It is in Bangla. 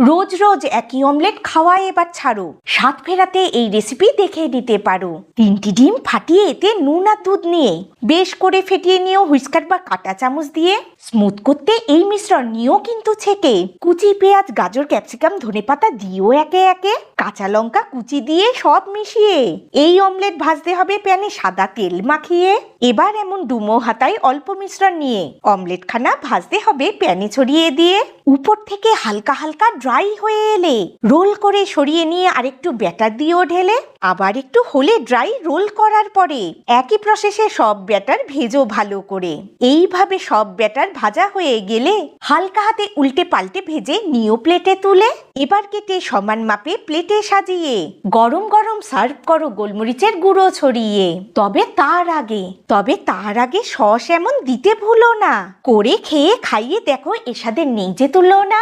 রোজ রোজ একই অমলেট খাওয়া এবার ছাড়ো। স্বাদ ফেরাতে এই রেসিপি দেখে নিতে পারো। 3টি ডিম ফাটিয়ে এতে নুন আর দুধ নিয়ে বেশ করে ফেটিয়ে নিয়েও হুইস্কার বা কাঁটা চামচ দিয়ে স্মুথ করতে এই মিশ্রণ নিয়েও কিন্তু ছেঁকে কুচি পেঁয়াজ, গাজর, ক্যাপসিকাম, ধনেপাতা দিয়েও একে একে কাঁচা লঙ্কা কুচি দিয়ে সব মিশিয়ে এই অমলেট ভাজতে হবে প্যানে সাদা তেল মাখিয়ে। এবার এমন ডুমো হাতায় অল্প মিশ্রণ নিয়ে অমলেট খানা ভাজতে হবে প্যানে ছড়িয়ে দিয়ে। উপর থেকে হালকা হালকা ড্রাই হয়ে এলে রোল করে সরিয়ে নিয়ে আরেকটু ব্যাটার দিয়েও ঢেলে আবার একটু হলে ড্রাই রোল করার পরে একই প্রসেসে সব ব্যাটার ভেজো ভালো করে। এইভাবে সব ব্যাটার ভাজা হয়ে গেলে হালকা হাতে উল্টে পাল্টে ভেজে নিও প্লেটে তুলে এবার কেটে সমান মাপে প্লেটে সাজিয়ে গরম গরম সার্ভ করো গোলমরিচের গুঁড়ো ছড়িয়ে। তবে তার আগে সস এমন দিতে ভুলো না। করে খেয়ে খাইয়ে দেখো এর স্বাদের নেই যে তুলনা।